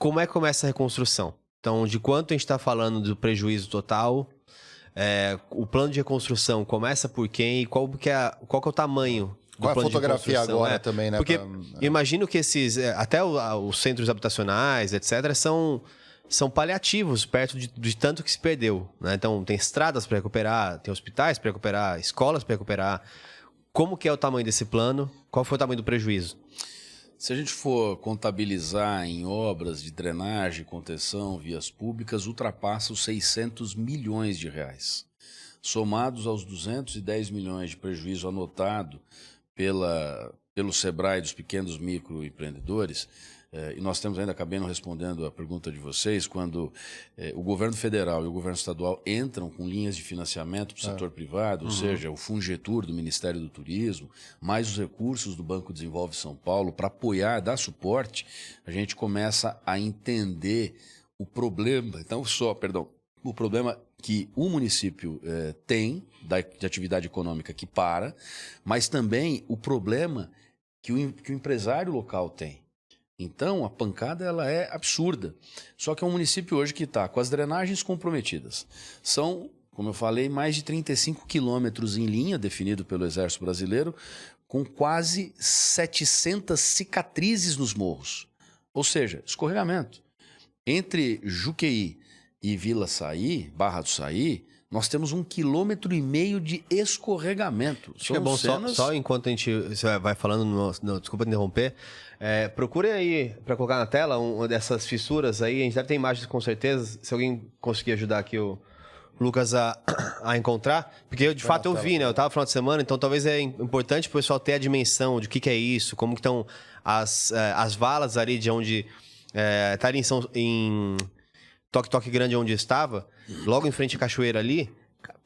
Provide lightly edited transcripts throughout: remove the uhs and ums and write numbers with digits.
como é que começa a reconstrução? Então, de quanto a gente está falando do prejuízo total? O plano de reconstrução começa por quem? E qual que é o tamanho do Qual é a plano de fotografia reconstrução? agora também, né? Porque eu imagino que até os centros habitacionais, etc., são paliativos perto de tanto que se perdeu, né? Então, tem estradas para recuperar, tem hospitais para recuperar, escolas para recuperar. Como que é o tamanho desse plano? Qual foi o tamanho do prejuízo? Se a gente for contabilizar em obras de drenagem, contenção, vias públicas, ultrapassa os 600 milhões de reais. Somados aos 210 milhões de prejuízo anotado pelo SEBRAE dos pequenos microempreendedores, e nós temos ainda, acabei não respondendo a pergunta de vocês, quando o governo federal e o governo estadual entram com linhas de financiamento para o setor privado, ou seja, o Fungetur do Ministério do Turismo, mais os recursos do Banco Desenvolve São Paulo para apoiar, dar suporte, a gente começa a entender o problema, o problema que o município tem de atividade econômica que para, mas também o problema que o empresário local tem. Então, a pancada ela é absurda. Só que é um município hoje que está com as drenagens comprometidas. São, como eu falei, mais de 35 quilômetros em linha, definido pelo Exército Brasileiro, com quase 700 cicatrizes nos morros. Ou seja, escorregamento. Entre Juqueí e Vila Saí, Barra do Saí, nós temos 1,5 km de escorregamento. Acho que é bom só enquanto você vai falando, desculpa interromper, procurem aí para colocar na tela uma dessas fissuras aí, a gente deve ter imagens com certeza, se alguém conseguir ajudar aqui o Lucas a encontrar, porque eu, de fato eu vi, né? Eu estava no final de semana, então talvez é importante para o pessoal ter a dimensão de o que é isso, como que estão as valas ali de onde tá ali em Toque Grande onde estava, logo em frente à cachoeira ali,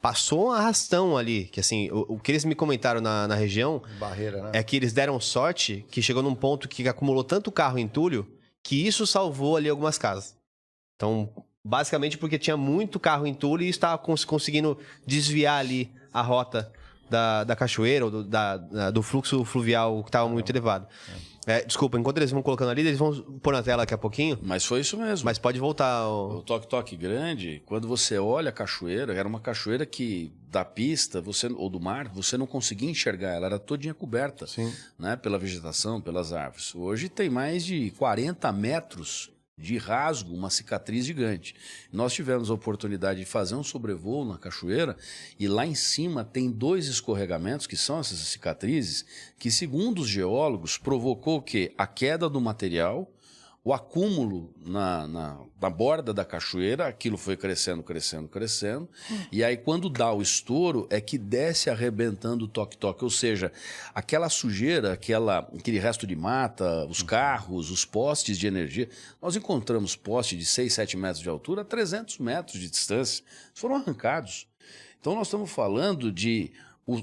passou um arrastão ali, que assim, o que eles me comentaram na região barreira, né? É que eles deram sorte que chegou num ponto que acumulou tanto carro entulho que isso salvou ali algumas casas. Então, basicamente porque tinha muito carro entulho e estava conseguindo desviar ali a rota da cachoeira ou do fluxo fluvial que estava muito elevado. Desculpa, enquanto eles vão colocando ali, eles vão pôr na tela daqui a pouquinho. Mas foi isso mesmo. Mas pode voltar. O Toque Grande, quando você olha a cachoeira, era uma cachoeira que da pista ou do mar, você não conseguia enxergar, ela era todinha coberta, né, pela vegetação, pelas árvores. Hoje tem mais de 40 metros de rasgo, uma cicatriz gigante. Nós tivemos a oportunidade de fazer um sobrevoo na cachoeira e lá em cima tem 2 escorregamentos, que são essas cicatrizes, que segundo os geólogos provocou o quê? A queda do material, o acúmulo na borda da cachoeira, aquilo foi crescendo, e aí quando dá o estouro é que desce arrebentando o toque-toque, ou seja, aquela sujeira, aquele resto de mata, os carros, os postes de energia, nós encontramos postes de 6, 7 metros de altura a 300 metros de distância, foram arrancados. Então nós estamos falando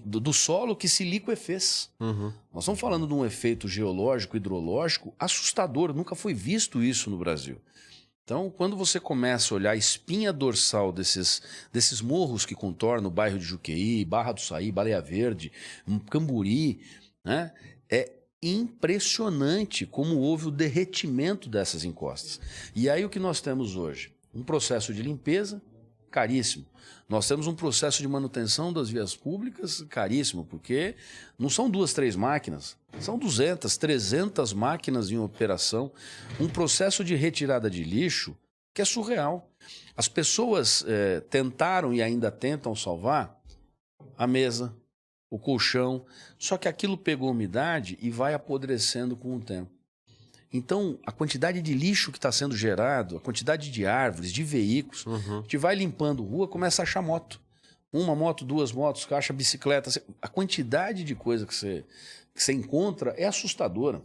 do solo que se liquefez. Nós estamos falando de um efeito geológico, hidrológico assustador, nunca foi visto isso no Brasil. Então, quando você começa a olhar a espinha dorsal desses morros que contornam o bairro de Juqueí, Barra do Saí, Baleia Verde, Camburi, né, é impressionante como houve o derretimento dessas encostas. E aí o que nós temos hoje? Um processo de limpeza caríssimo. Nós temos um processo de manutenção das vias públicas caríssimo, porque não são 2, 3 máquinas, são 200, 300 máquinas em operação. Um processo de retirada de lixo que é surreal. As pessoas tentaram e ainda tentam salvar a mesa, o colchão, só que aquilo pegou umidade e vai apodrecendo com o tempo. Então, a quantidade de lixo que está sendo gerado, a quantidade de árvores, de veículos, a gente vai limpando rua, começa a achar moto. 1 moto, 2 motos, acha bicicleta. A quantidade de coisa que você encontra é assustadora.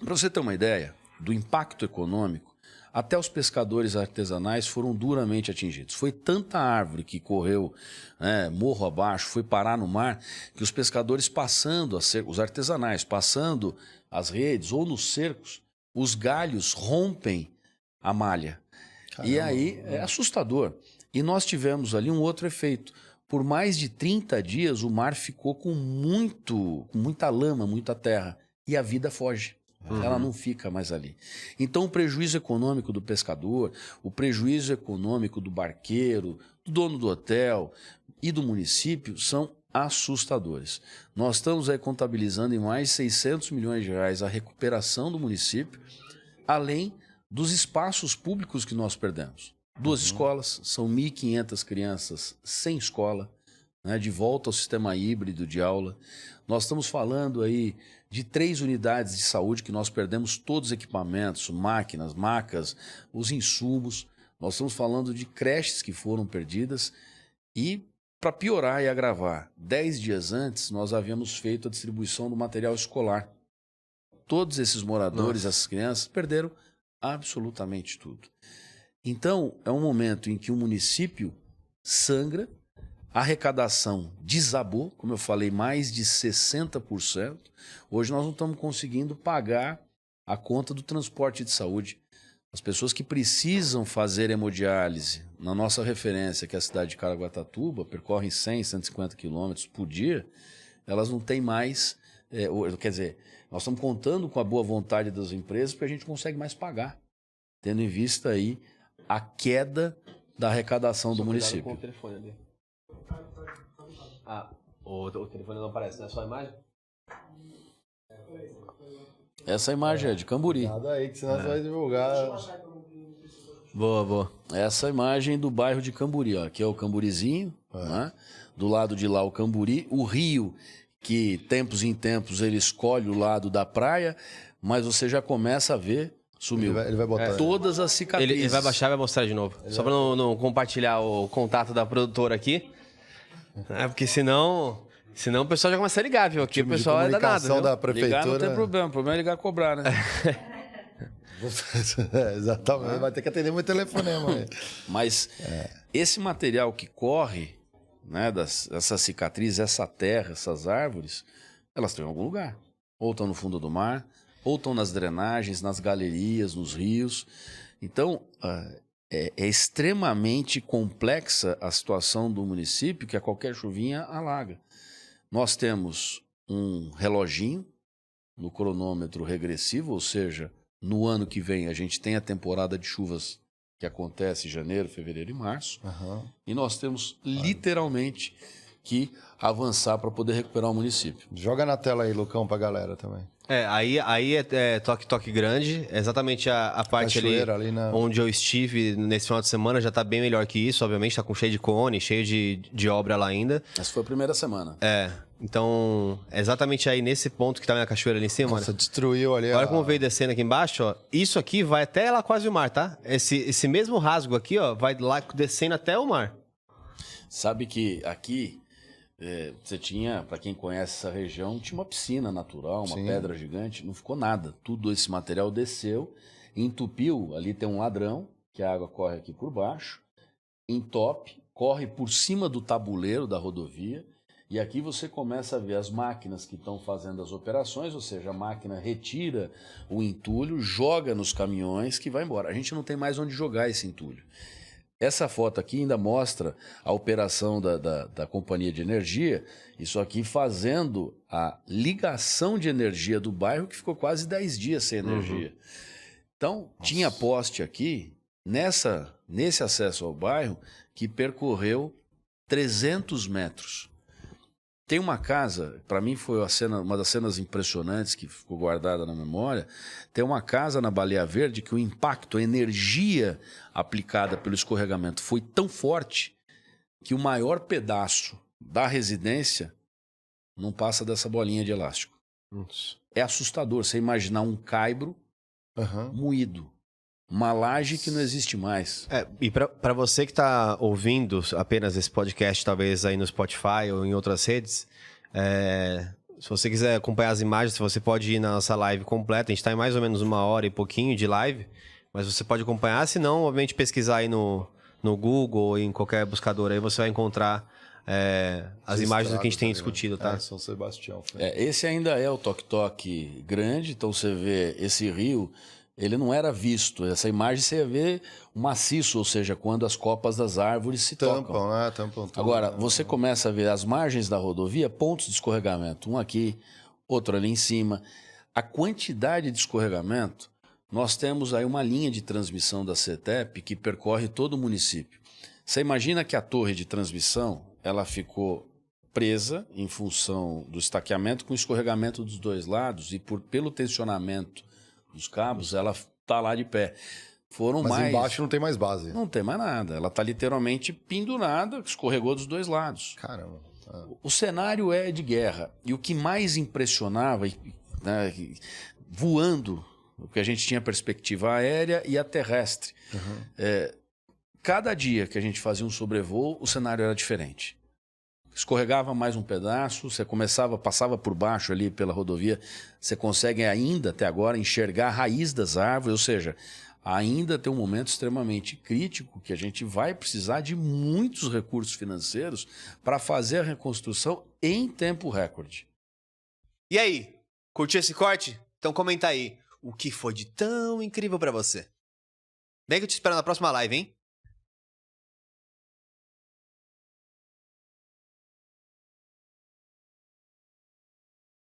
Para você ter uma ideia do impacto econômico, até os pescadores artesanais foram duramente atingidos. Foi tanta árvore que correu morro abaixo, foi parar no mar, que os pescadores os artesanais passando as redes ou nos cercos, os galhos rompem a malha. Caramba. E aí é assustador. E nós tivemos ali um outro efeito. Por mais de 30 dias o mar ficou com muita lama, muita terra. E a vida foge. Ela não fica mais ali. Então, o prejuízo econômico do pescador, o prejuízo econômico do barqueiro, do dono do hotel e do município são assustadores. Nós estamos aí contabilizando em mais de 600 milhões de reais a recuperação do município, além dos espaços públicos que nós perdemos. 2 escolas, são 1.500 crianças sem escola, né, de volta ao sistema híbrido de aula. Nós estamos falando aí de 3 unidades de saúde que nós perdemos todos os equipamentos, máquinas, macas, os insumos. Nós estamos falando de creches que foram perdidas e, para piorar e agravar, 10 dias antes nós havíamos feito a distribuição do material escolar. Todos esses moradores, essas crianças, perderam absolutamente tudo. Então, é um momento em que o município sangra, a arrecadação desabou, como eu falei, mais de 60%. Hoje nós não estamos conseguindo pagar a conta do transporte de saúde. As pessoas que precisam fazer hemodiálise, na nossa referência, que é a cidade de Caraguatatuba, percorrem 100, 150 quilômetros por dia, elas não têm mais... quer dizer, nós estamos contando com a boa vontade das empresas porque a gente consegue mais pagar, tendo em vista aí a queda da arrecadação do município. Com o telefone ali. O telefone não aparece, não é só a imagem? Essa imagem é de Camburi. Nada aí, que senão você vai divulgar. Boa. Essa imagem do bairro de Camburi, ó. Aqui é o Camburizinho, né? Do lado de lá o Camburi, o rio, que tempos em tempos ele escolhe o lado da praia, mas você já começa a ver, sumiu. Ele vai botar. Todas as cicatrizes. Ele vai baixar e vai mostrar de novo. Só pra não compartilhar o contato da produtora aqui. Porque senão o pessoal já começa a ligar, viu? Aqui o pessoal é danado, viu? Da prefeitura. Ligar não tem problema, o problema é ligar e cobrar, né? Exatamente, vai ter que atender muito telefonema. Mas esse material que corre, né, essas cicatrizes, essa terra, essas árvores, elas estão em algum lugar. Ou estão no fundo do mar, ou estão nas drenagens, nas galerias, nos rios. Então, é extremamente complexa a situação do município, que a qualquer chuvinha alaga. Nós temos um reloginho no cronômetro regressivo, ou seja, no ano que vem a gente tem a temporada de chuvas que acontece em janeiro, fevereiro e março, e nós temos literalmente que avançar para poder recuperar o município. Joga na tela aí, Lucão, pra galera também. Aí é toque grande, exatamente a parte ali onde eu estive nesse final de semana já tá bem melhor que isso, obviamente, tá com cheio de cone, cheio de obra lá ainda. Essa foi a primeira semana. Então, exatamente aí nesse ponto que tá na cachoeira ali em cima. Nossa, destruiu ali. Olha como veio descendo aqui embaixo, ó. Isso aqui vai até lá quase o mar, tá? Esse mesmo rasgo aqui, ó, vai lá descendo até o mar. Sabe que aqui... você tinha, para quem conhece essa região, tinha uma piscina natural, uma pedra gigante, não ficou nada. Tudo esse material desceu, entupiu, ali tem um ladrão, que a água corre aqui por baixo, entope, corre por cima do tabuleiro da rodovia, e aqui você começa a ver as máquinas que estão fazendo as operações, ou seja, a máquina retira o entulho, joga nos caminhões que vai embora. A gente não tem mais onde jogar esse entulho. Essa foto aqui ainda mostra a operação da companhia de energia, isso aqui fazendo a ligação de energia do bairro, que ficou quase 10 dias sem energia. Então, tinha poste aqui, nesse acesso ao bairro, que percorreu 300 metros. Tem uma casa, para mim foi uma das cenas impressionantes que ficou guardada na memória, tem uma casa na Baleia Verde que o impacto, a energia aplicada pelo escorregamento foi tão forte que o maior pedaço da residência não passa dessa bolinha de elástico. É assustador você imaginar um caibro moído. Uma laje que não existe mais. E para você que está ouvindo apenas esse podcast, talvez aí no Spotify ou em outras redes, se você quiser acompanhar as imagens, você pode ir na nossa live completa. A gente está em mais ou menos 1h e pouquinho de live, mas você pode acompanhar. Se não, obviamente, pesquisar aí no Google ou em qualquer buscador aí, você vai encontrar as imagens do que a gente tem discutido, tá? São Sebastião. Esse ainda é o toque-toque grande, então você vê esse rio... Ele não era visto. Essa imagem você ia ver o maciço, ou seja, quando as copas das árvores se tocam. Tampam tudo. Agora, você começa a ver as margens da rodovia, pontos de escorregamento. Um aqui, outro ali em cima. a quantidade de escorregamento, nós temos aí uma linha de transmissão da CETEP que percorre todo o município. Você imagina que a torre de transmissão ela ficou presa em função do estaqueamento com escorregamento dos dois lados e pelo tensionamento dos cabos, ela está lá de pé. Mas embaixo não tem mais base. Não tem mais nada. Ela está literalmente pendurada, escorregou dos dois lados. Caramba. O cenário é de guerra. E o que mais impressionava, né, voando, porque a gente tinha perspectiva aérea e a terrestre. Cada dia que a gente fazia um sobrevoo, o cenário era diferente. Escorregava mais um pedaço, você passava por baixo ali pela rodovia, você consegue ainda, até agora, enxergar a raiz das árvores, ou seja, ainda tem um momento extremamente crítico que a gente vai precisar de muitos recursos financeiros para fazer a reconstrução em tempo recorde. E aí, curtiu esse corte? Então comenta aí, o que foi de tão incrível para você? Vem que eu te espero na próxima live, hein?